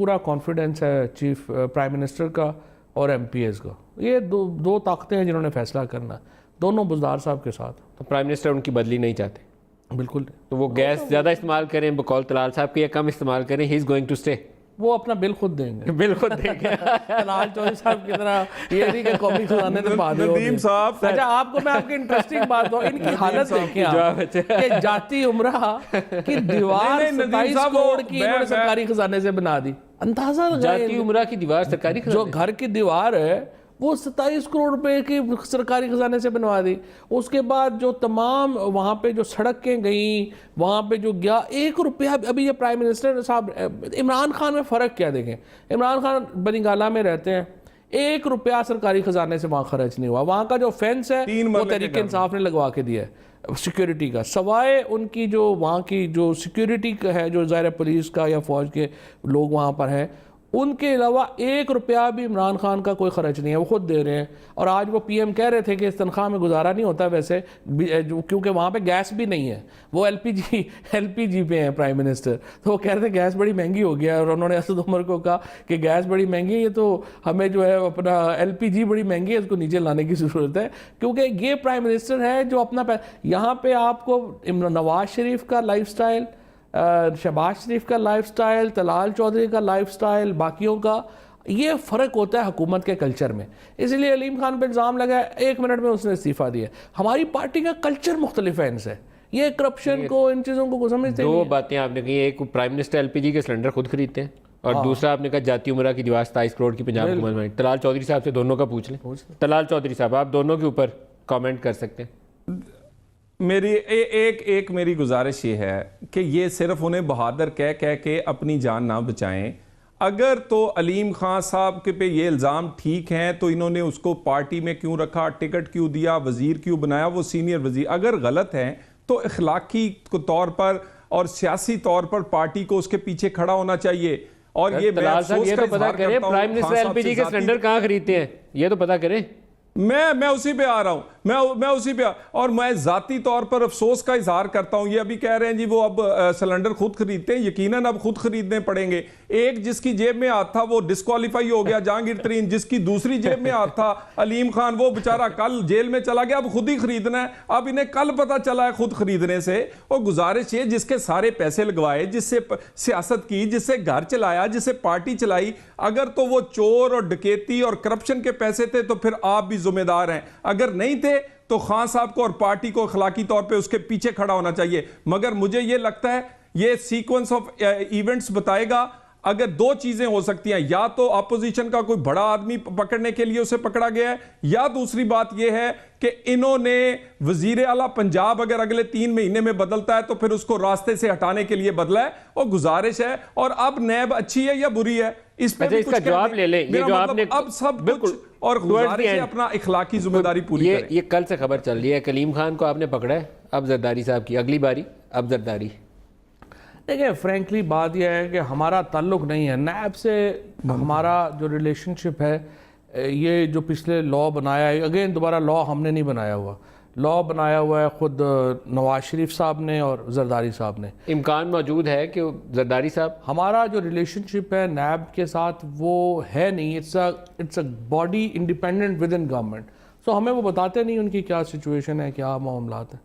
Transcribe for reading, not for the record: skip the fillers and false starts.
پورا کانفیڈنس ہے chief prime minister کا اور ایم پی ایز کا. یہ دو طاقتیں ہیں جنہوں نے فیصلہ کرنا ہے, دونوں بزدار صاحب کے ساتھ. تو پرائم منسٹر ان کی بدلی نہیں چاہتے؟ بالکل. تو وہ گیس زیادہ استعمال کریں بقول طلال صاحب کے, یا کم استعمال کریں؟ ہی از گوئنگ ٹو اسٹے. وہ اپنا بل خود دیں گے. بل خود دیں گے. طلال چودھری صاحب کی طرح یہ نہیں کہ قومی خزانے سے پا دے. ندیم صاحب, اچھا آپ کو میں آپ کی انٹرسٹنگ بات ہوں, ان کی حالت دیکھیں آپ کہ جاتی عمرہ کی دیوار 27 کروڑ کی انہوں نے سرکاری خزانے سے بنا دی. اندازہ لگائیں, جاتی عمرہ کی دیوار سرکاری جو گھر کی دیوار ہے وہ 27 کروڑ روپے کی سرکاری خزانے سے بنوا دی. اس کے بعد جو تمام وہاں پہ جو سڑکیں گئیں, وہاں پہ جو گیا 1 روپیہ. ابھی یہ پرائم منسٹر صاحب عمران خان میں فرق کیا دیکھیں, عمران خان بنی گالہ میں رہتے ہیں, 1 روپیہ سرکاری خزانے سے وہاں خرچ نہیں ہوا. وہاں کا جو فینس ہے وہ تحریک انصاف نے لگوا کے دیا ہے سیکیورٹی کا, سوائے ان کی جو وہاں کی جو سیکیورٹی ہے, جو ظاہر پولیس کا یا فوج کے لوگ وہاں پر ہیں, ان کے علاوہ 1 روپیہ بھی عمران خان کا کوئی خرچ نہیں ہے, وہ خود دے رہے ہیں. اور آج وہ پی ایم کہہ رہے تھے کہ اس تنخواہ میں گزارا نہیں ہوتا ویسے, کیونکہ وہاں پہ گیس بھی نہیں ہے. وہ ایل پی جی پہ ہیں پرائم منسٹر, تو وہ کہہ رہے تھے گیس بڑی مہنگی ہو گیا ہے. اور انہوں نے اسد عمر کو کہا کہ گیس بڑی مہنگی ہے, یہ تو ہمیں جو ہے اپنا ایل پی جی بڑی مہنگی ہے, اس کو نیچے لانے کی ضرورت ہے. کیونکہ یہ پرائم منسٹر ہے جو اپنا یہاں پہ آپ کو نواز شریف کا لائف سٹائل, شہباز شریف کا لائف سٹائل, طلال چودھری کا لائف سٹائل, باقیوں کا, یہ فرق ہوتا ہے حکومت کے کلچر میں. اس لیے علیم خان پہ الزام لگا ہے, 1 منٹ میں اس نے استعفیٰ دیا. ہماری پارٹی کا کلچر مختلف ہے ان سے, یہ کرپشن کو, ان چیزوں کو سمجھتے ہیں. 2 باتیں آپ نے کہی, ایک پرائم منسٹر ایل پی جی کے سلنڈر خود خریدتے ہیں, اور دوسرا آپ نے کہا جاتی عمرہ کی دیوار 27 کروڑ کی پنجاب حکومت میں. طلال چودھری صاحب سے دونوں کا پوچھ لیں. طلال چودھری صاحب آپ دونوں کے اوپر کامنٹ کر سکتے ہیں. میری ایک میری گزارش یہ ہے کہ یہ صرف انہیں بہادر کہہ کے اپنی جان نہ بچائیں. اگر تو علیم خان صاحب کے پہ یہ الزام ٹھیک ہیں تو انہوں نے اس کو پارٹی میں کیوں رکھا, ٹکٹ کیوں دیا, وزیر کیوں بنایا, وہ سینئر وزیر. اگر غلط ہیں تو اخلاقی طور پر اور سیاسی طور پر پارٹی کو اس کے پیچھے کھڑا ہونا چاہیے. اور یہ میں افسوس کا اظہار کرتا ہوں, پرائم منسٹر ایل پی جی کے سلنڈر کہاں خریدتے ہیں یہ تو پتا کریں. میں اسی پہ آ رہا ہوں, میں اسی پہ اور میں ذاتی طور پر افسوس کا اظہار کرتا ہوں. یہ ابھی کہہ رہے ہیں جی وہ اب سلنڈر خود خریدتے ہیں, یقیناً اب خود خریدنے پڑیں گے. ایک جس کی جیب میں ہاتھ تھا وہ ڈسکوالیفائی ہو گیا, جہانگیر ترین. جس کی دوسری جیب میں ہاتھ تھا علیم خان, وہ بیچارہ کل جیل میں چلا گیا. اب خود ہی خریدنا ہے, اب انہیں کل پتہ چلا ہے خود خریدنے سے. اور گزارش یہ, جس کے سارے پیسے لگوائے, جس سے سیاست کی, جس سے گھر چلایا, جس سے پارٹی چلائی, اگر تو وہ چور اور ڈکیتی اور کرپشن کے پیسے تھے تو پھر آپ بھی ذمہ دار ہیں. اگر نہیں تھے تو خان صاحب کو اور پارٹی کو اخلاقی طور پہ اس کے پیچھے کھڑا ہونا چاہیے. مگر مجھے یہ لگتا ہے یہ سیکوینس آف ایونٹس بتائے گا. اگر 2 چیزیں ہو سکتی ہیں, یا تو اپوزیشن کا کوئی بڑا آدمی پکڑنے کے لیے اسے پکڑا گیا ہے, یا دوسری بات یہ ہے کہ انہوں نے وزیر اعلیٰ پنجاب اگر اگلے 3 مہینے میں بدلتا ہے تو پھر اس کو راستے سے ہٹانے کے لیے بدلا ہے. اور گزارش ہے, اور اب نیب اچھی ہے یا بری ہے اس پہ اس کا جواب لے لیں. یہ جو آپ نے اب سب کچھ, اور گزارش ہے اپنا اخلاقی ذمہ داری پوری کریں. یہ کل سے خبر چل رہی ہے کلیم خان کو آپ نے پکڑا ہے, اب زرداری صاحب کی اگلی باری, اب زرداری. دیکھیں فرینکلی بات یہ ہے کہ ہمارا تعلق نہیں ہے نیب سے. ہمارا جو ریلیشن شپ ہے, یہ جو پچھلے لا بنایا ہے, اگین دوبارہ لا ہم نے نہیں بنایا ہوا, لا بنایا ہوا ہے خود نواز شریف صاحب نے اور زرداری صاحب نے. امکان موجود ہے کہ زرداری صاحب, ہمارا جو ریلیشن شپ ہے نیب کے ساتھ وہ ہے نہیں, it's a body independent with in government. So ہمیں وہ بتاتے نہیں ان کی کیا سچویشن ہے, کیا معاملات ہیں.